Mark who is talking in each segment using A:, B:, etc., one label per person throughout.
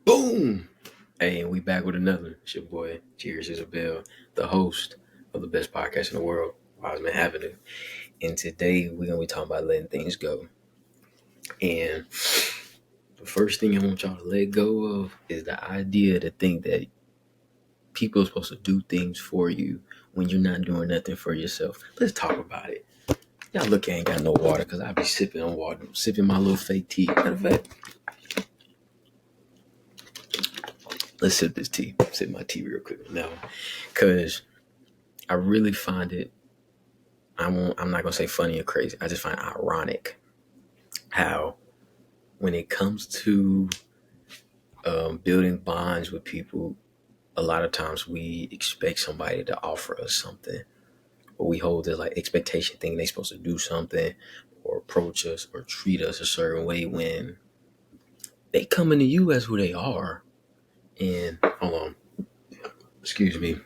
A: Boom! Hey, and we back with another. It's your boy, Cheers Isabel, the host of the best podcast in the world, Wiseman Avenue. And today we're gonna be talking about letting things go. And the first thing I want y'all to let go of is the idea to think that people are supposed to do things for you when you're not doing nothing for yourself. Let's talk about it. Y'all look, I ain't got no water because I be sipping on water, sipping my little fake tea. Matter of fact, let's sip this tea. Sip my tea real quick now, because I really find it. I'm not gonna say funny or crazy. I just find it ironic how when it comes to building bonds with people, a lot of times we expect somebody to offer us something, or we hold this like expectation thing they're supposed to do something, or approach us, or treat us a certain way when they coming to you as who they are. And hold on, excuse me.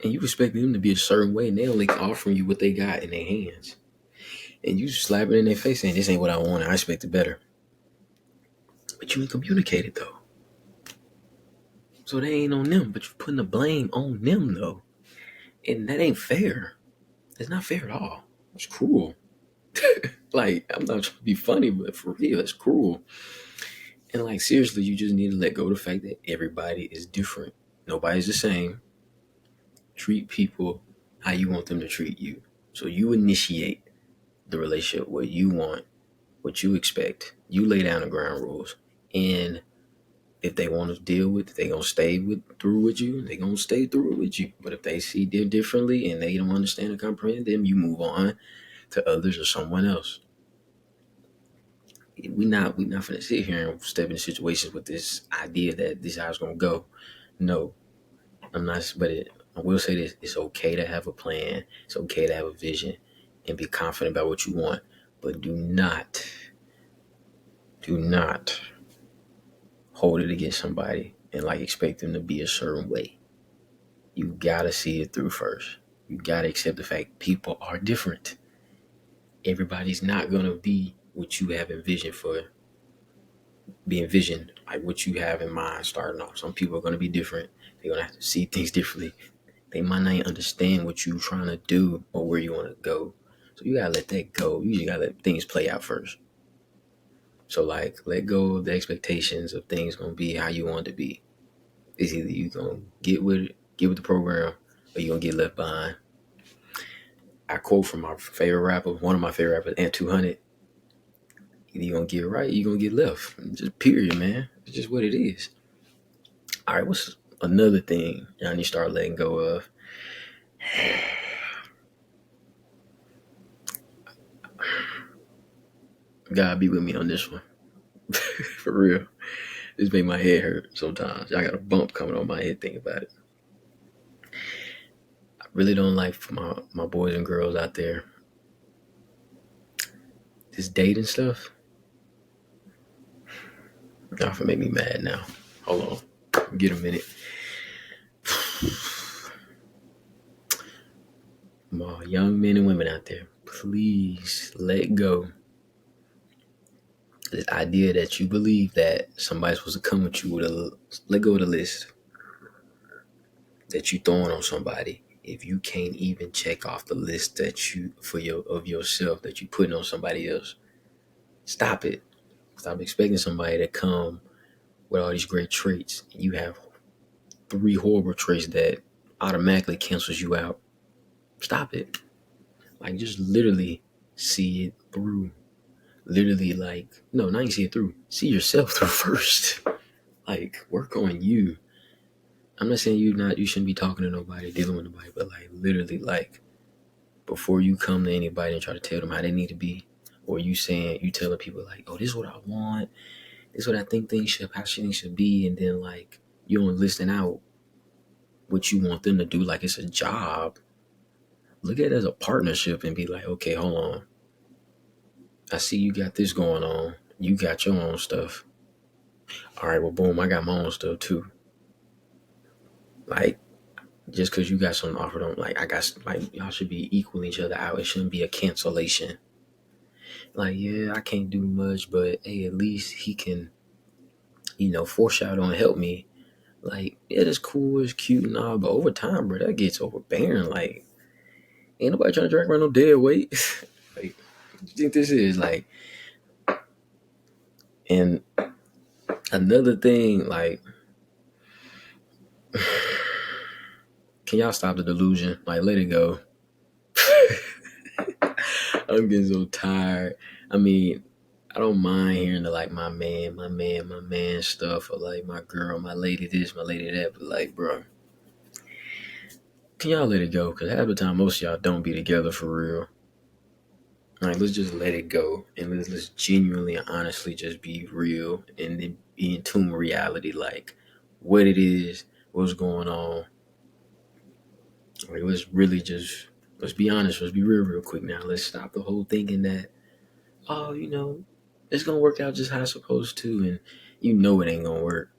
A: And you expect them to be a certain way, and they only offering you what they got in their hands. And you slap it in their face saying, this ain't what I wanted. I expected better. But you ain't communicated though. So they ain't on them, but you're putting the blame on them though. And that ain't fair. It's not fair at all. It's cruel. Like, I'm not trying to be funny, but for real, it's cruel. And like, seriously, you just need to let go of the fact that everybody is different. Nobody's the same. Treat people how you want them to treat you. So you initiate the relationship what you want, what you expect. You lay down the ground rules. And if they want to deal with it, they gonna through with you. They gonna stay through with you. But if they see them differently and they don't understand or comprehend them, you move on to others or someone else. We not gonna sit here and step into situations with this idea that this is how it's gonna go. No, I'm not. But I will say this: it's okay to have a plan. It's okay to have a vision and be confident about what you want. But do not hold it against somebody and like expect them to be a certain way. You gotta see it through first. You gotta accept the fact people are different. Everybody's not gonna be what you have envisioned like what you have in mind starting off. Some people are gonna be different. They're gonna have to see things differently. They might not understand what you're trying to do or where you want to go. So you gotta let that go. You just gotta let things play out first. So like let go of the expectations of things gonna be how you want it to be. It's either you gonna get with the program, or you gonna get left behind. I quote from my favorite rapper, one of my favorite rappers, Ant 200. Either you gonna get right, or you gonna get left. Just period, man. It's just what it is. All right, what's another thing y'all need to start letting go of? God be with me on this one. For real. This make my head hurt sometimes. I got a bump coming on my head thinking about it. I really don't like for my boys and girls out there. This dating stuff. Y'all for make me mad now. Hold on. Get a minute. My young men and women out there, please let go. This idea that you believe that somebody's supposed to come with you let go of the list that you throwing on somebody. If you can't even check off the list that you of yourself that you putting on somebody else, stop it. Stop expecting somebody to come with all these great traits. You have 3 horrible traits that automatically cancels you out. Stop it. Like just literally see it through. Literally like no, not even see it through. See yourself through first. Like work on you. I'm not saying you shouldn't be talking to nobody, dealing with nobody, but like literally like before you come to anybody and try to tell them how they need to be, or you telling people like, oh, this is what I want, this is what I think how things should be, and then like you don't listen out what you want them to do like it's a job. Look at it as a partnership and be like, okay, hold on. I see you got this going on. You got your own stuff. All right, well, boom, I got my own stuff too. Like, just because you got something offered on, like, y'all should be equaling each other out. It shouldn't be a cancellation. Like, yeah, I can't do much, but hey, at least he can Foreshadow and help me. Like, yeah, that's cool, it's cute and all, but over time, bro, that gets overbearing. Like, ain't nobody trying to drag around no dead weight. Like, what do you think this is? Like, and another thing, like, can y'all stop the delusion? Like, let it go. I'm getting so tired. I mean, I don't mind hearing the like my man stuff, or like my girl, my lady this, my lady that, but like, bro, can y'all let it go? Because half the time, most of y'all don't be together for real. Like, let's just let it go, and let's genuinely and honestly just be real and then be in tune with reality, like what it is, what's going on. Like, let's be honest, let's be real quick now. Let's stop the whole thinking that, oh, it's gonna work out just how it's supposed to, and it ain't gonna work,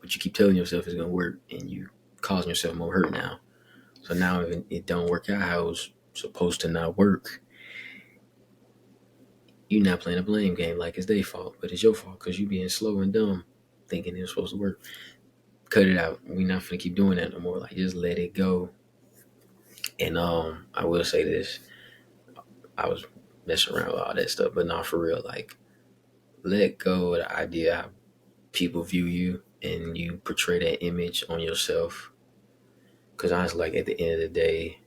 A: but you keep telling yourself it's gonna work, and you causing yourself more hurt now. So now if it don't work out how it's supposed to not work, you're not playing a blame game like it's their fault, but it's your fault because you being slow and dumb, thinking it's supposed to work. Cut it out. We're not gonna keep doing that no more. Like, just let it go. And I will say this: I was messing around with all that stuff, but not for real. Like, let go of the idea how people view you and you portray that image on yourself. Because honestly, like, at the end of the day,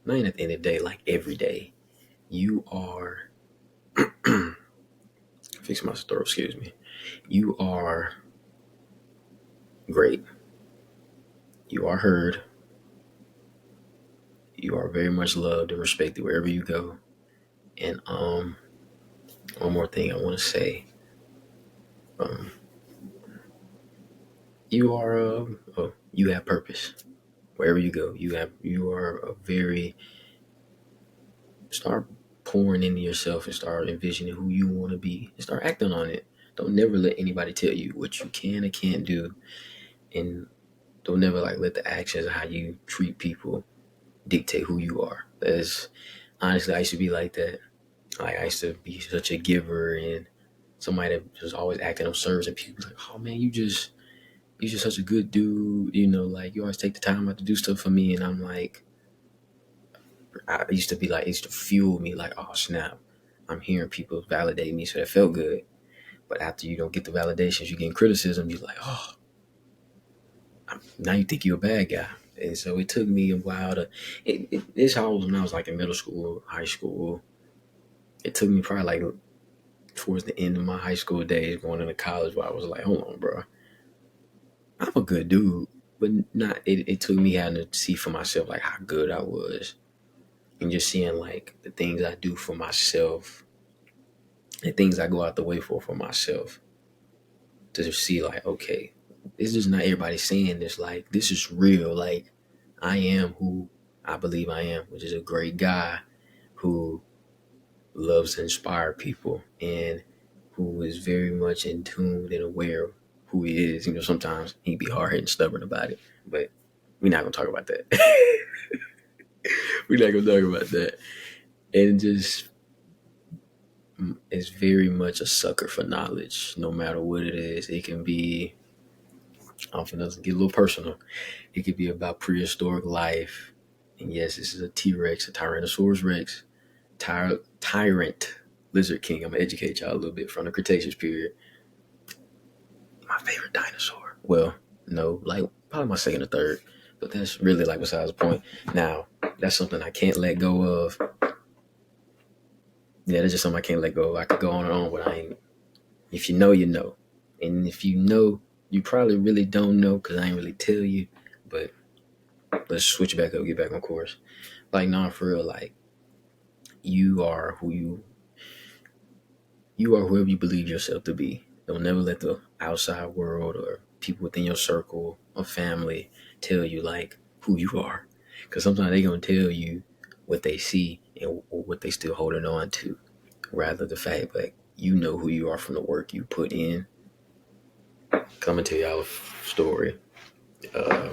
A: not even at the end of the day, like every day, you are. Fix my throat. Excuse me. You are great. You are heard. You are very much loved and respected wherever you go. And one more thing I want to say. Um, you have purpose wherever you go. You are a very start pouring into yourself and start envisioning who you want to be and start acting on it. Don't never let anybody tell you what you can or can't do, and don't never like let the actions of how you treat people dictate who you are. That's honestly, I used to be like that. Like, I used to be such a giver and somebody that was always acting on service, and people be like, "Oh man, you just such a good dude." Like, you always take the time out to do stuff for me, and I'm like, I used to be like, it used to fuel me. Like, oh snap, I'm hearing people validate me, so that felt good. But after you don't get the validations, you get criticism. You're like, oh, now you think you're a bad guy. And so it took me a while to. It's how I was when I was like in middle school, high school. It took me probably like towards the end of my high school days, going into college, where I was like, hold on, bro, I'm a good dude, but not. It took me having to see for myself like how good I was, and just seeing like the things I do for myself, and things I go out the way for myself, to just see like, okay, this is not everybody saying this. Like, this is real. Like, I am who I believe I am, which is a great guy who loves to inspire people and who is very much in tune and aware of who he is. Sometimes he'd be hard headed and stubborn about it, but we're not gonna talk about that. We're not gonna talk about that. And just is very much a sucker for knowledge, no matter what it is. It can be, I'm finna get a little personal. It could be about prehistoric life. And yes, this is a T Rex, a Tyrannosaurus Rex, tyrant lizard king. I'm gonna educate y'all a little bit from the Cretaceous period. My favorite dinosaur. Well, no, like probably my second or third, but that's really like besides the point. Now, that's something I can't let go of. Yeah, that's just something I can't let go of. I could go on and on, but I ain't. If you know, you know. And if you know, you probably really don't know because I ain't really tell you. But let's switch back up, get back on course. Like, nah, for real, like, you are who you are whoever you believe yourself to be. Don't never let the outside world or people within your circle of family tell you like who you are. Because sometimes they're gonna tell you what they see and or what they still holding on to, rather the fact like you know who you are from the work you put in. Coming to y'all a story. Uh,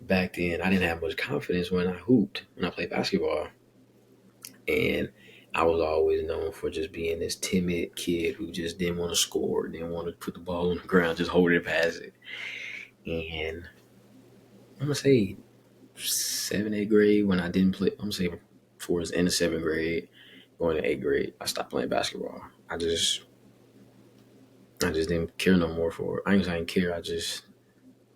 A: Back then, I didn't have much confidence when I hooped when I played basketball, and I was always known for just being this timid kid who just didn't want to score, didn't want to put the ball on the ground, just hold it past it. And I'm gonna say 7th, 8th grade when I didn't play. I'm gonna say towards the end of 7th grade, going to 8th grade, I stopped playing basketball. I just didn't care no more for it. I ain't saying I didn't care. I just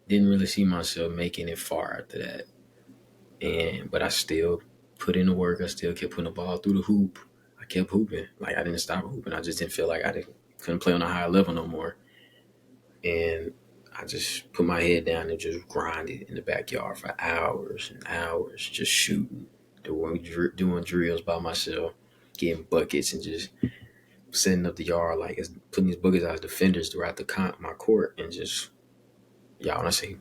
A: didn't really see myself making it far after that. And but I still put in the work. I still kept putting the ball through the hoop. I kept hooping. Like I didn't stop hooping. I just didn't feel like couldn't play on a higher level no more. And I just put my head down and just grinded in the backyard for hours and hours, just shooting, doing drills by myself, getting buckets and just setting up the yard, like putting these buckets as defenders throughout my court, and just y'all. When I say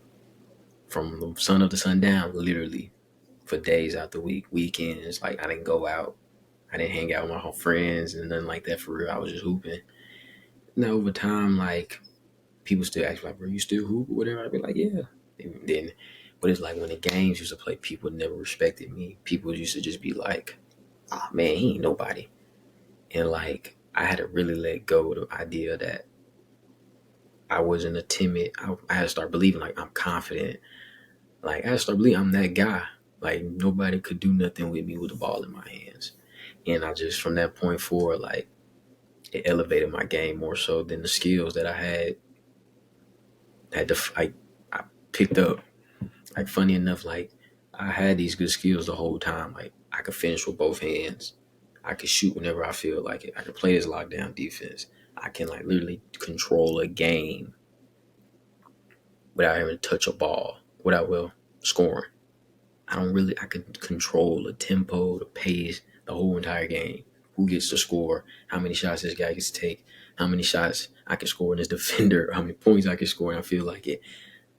A: from the sun up to sundown, literally for days out the week, weekends. Like I didn't go out, I didn't hang out with my whole friends and nothing like that for real. I was just hooping. Now over time, like people still ask me, like, "Bro, you still hoop or whatever?" I'd be like, "Yeah." And then, but it's like when the games used to play, people never respected me. People used to just be like, "Oh man, he ain't nobody." And like I had to really let go of the idea that I wasn't a timid. I had to start believing like I'm confident. Like I had to start believing I'm that guy. Like nobody could do nothing with me with the ball in my hands. And I just from that point forward, like it elevated my game more so than the skills that I had to I picked up. Like funny enough, like I had these good skills the whole time. Like I could finish with both hands. I could shoot whenever I feel like it. I could play this lockdown defense. I can like literally control a game without having to touch a ball, without scoring. I can control the tempo, the pace, the whole entire game. Who gets to score, how many shots this guy gets to take, how many shots I can score in this defender, how many points I can score, and I feel like it.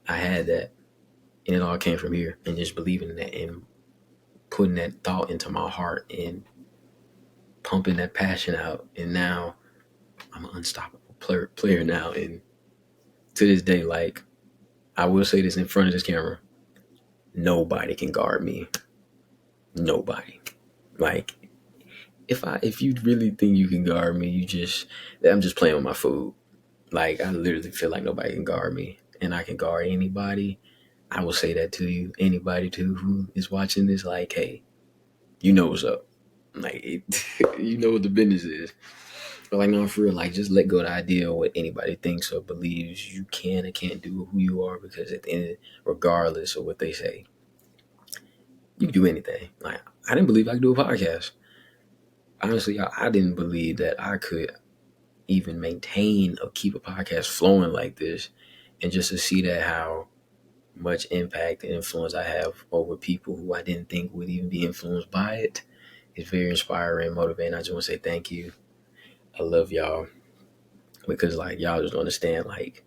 A: I had that, and it all came from here, and just believing in that, and putting that thought into my heart, and pumping that passion out, and now I'm an unstoppable player now, and to this day, like, I will say this in front of this camera, nobody can guard me. Nobody. Like, if you really think you can guard me, I'm just playing with my food. Like I literally feel like nobody can guard me, and I can guard anybody. I will say that to you, anybody too who is watching this. Like, hey, you know what's up. Like, you know what the business is. But like, no, for real, like just let go of the idea of what anybody thinks or believes you can and can't do, who you are, because at the end, regardless of what they say, you can do anything. Like I didn't believe I could do a podcast. Honestly, I didn't believe that I could even maintain or keep a podcast flowing like this. And just to see that how much impact and influence I have over people who I didn't think would even be influenced by it is very inspiring and motivating. I just want to say thank you. I love y'all because like y'all just don't understand. Like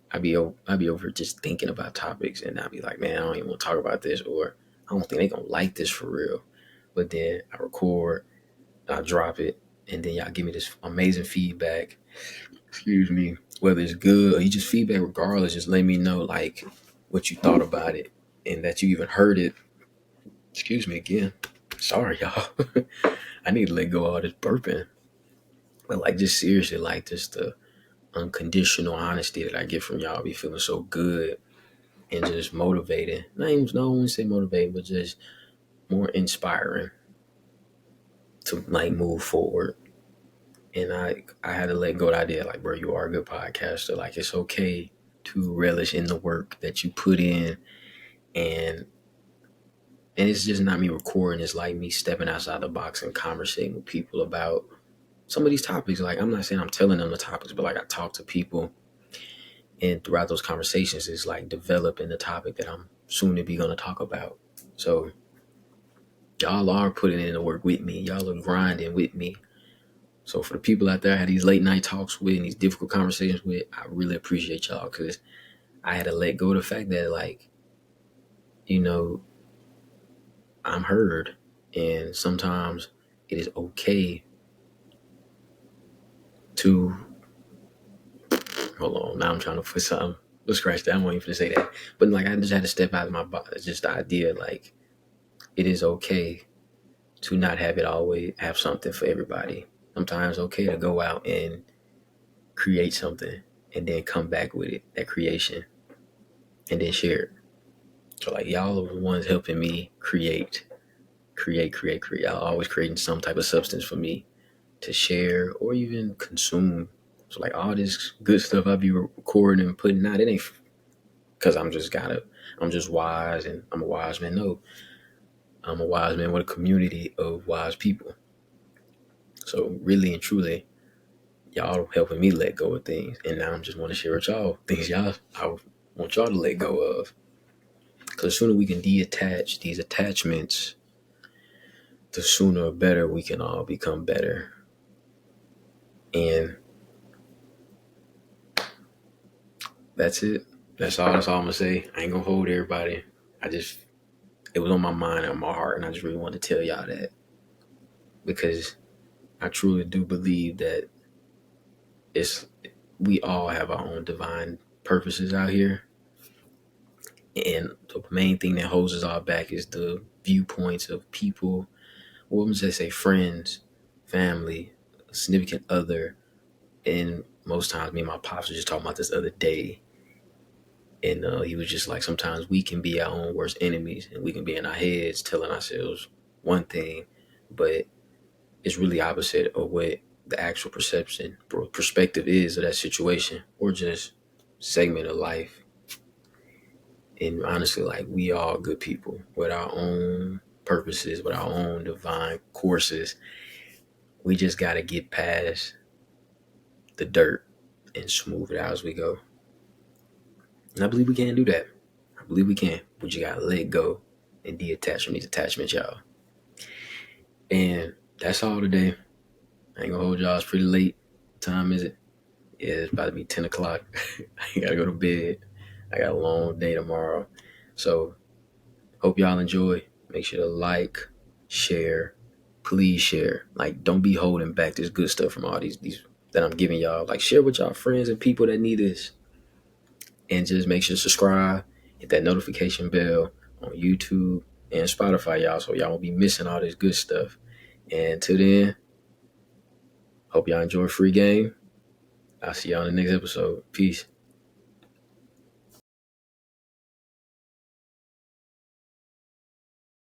A: I be over just thinking about topics and I'd be like, man, I don't even want to talk about this, or I don't think they gonna like this for real. But then I record, I drop it, and then y'all give me this amazing feedback. Excuse me, whether it's good or you just feedback regardless, just let me know like what you thought about it and that you even heard it. Excuse me again. Sorry, y'all. I need to let go of all this burping. But like just seriously, like just the unconditional honesty that I get from y'all be feeling so good and just motivating. Not even no one say motivating, but just more inspiring to like move forward. And I had to let go of the idea, like, bro, you are a good podcaster. Like, it's okay to relish in the work that you put in, and it's just not me recording. It's like me stepping outside the box and conversating with people about some of these topics. Like, I'm not saying I'm telling them the topics, but like I talk to people, and throughout those conversations, it's like developing the topic that I'm soon to be going to talk about. So y'all are putting in the work with me. Y'all are grinding with me. So for the people out there I had these late night talks with and these difficult conversations with, I really appreciate y'all because I had to let go of the fact that, like, you know, I'm heard, and sometimes it is okay to hold on. Now I'm trying to put something. Let's scratch that. I'm waiting for to say that, but like I just had to step out of my body. Just the idea, like, it is okay to not have it always have something for everybody. Sometimes it's okay to go out and create something and then come back with it, that creation, and then share it. So like y'all are the ones helping me create. Y'all always creating some type of substance for me to share or even consume. So like all this good stuff I be recording and putting out, it ain't because I'm just wise and I'm a wise man. No, I'm a wise man with a community of wise people. So really and truly, y'all helping me let go of things, and now I'm just want to share with y'all things I want y'all to let go of. Because the sooner we can detach these attachments, the sooner or better we can all become better. And that's it. That's all. That's all I'm gonna say. I ain't gonna hold everybody. It was on my mind and my heart, and I just really wanted to tell y'all that because I truly do believe that it's we all have our own divine purposes out here, and the main thing that holds us all back is the viewpoints of people. What I'm gonna say, friends, family, significant other, and most times me and my pops were just talking about this the other day. And he was just like, sometimes we can be our own worst enemies and we can be in our heads telling ourselves one thing, but it's really opposite of what the actual perspective is of that situation or just segment of life. And honestly, like we all good people with our own purposes, with our own divine courses. We just got to get past the dirt and smooth it out as we go. And I believe we can do that. I believe we can. We just got to let go and detach from these attachments, y'all. And that's all today. I ain't gonna hold y'all. It's pretty late. What time is it? Yeah, it's about to be 10 o'clock. I gotta go to bed. I got a long day tomorrow. So hope y'all enjoy. Make sure to like, share. Please share. Like, don't be holding back this good stuff from all these that I'm giving y'all. Like, share with y'all friends and people that need this. And just make sure to subscribe, hit that notification bell on YouTube and Spotify, y'all, so y'all won't be missing all this good stuff. And till then, hope y'all enjoy free game. I'll see y'all in the next episode. Peace.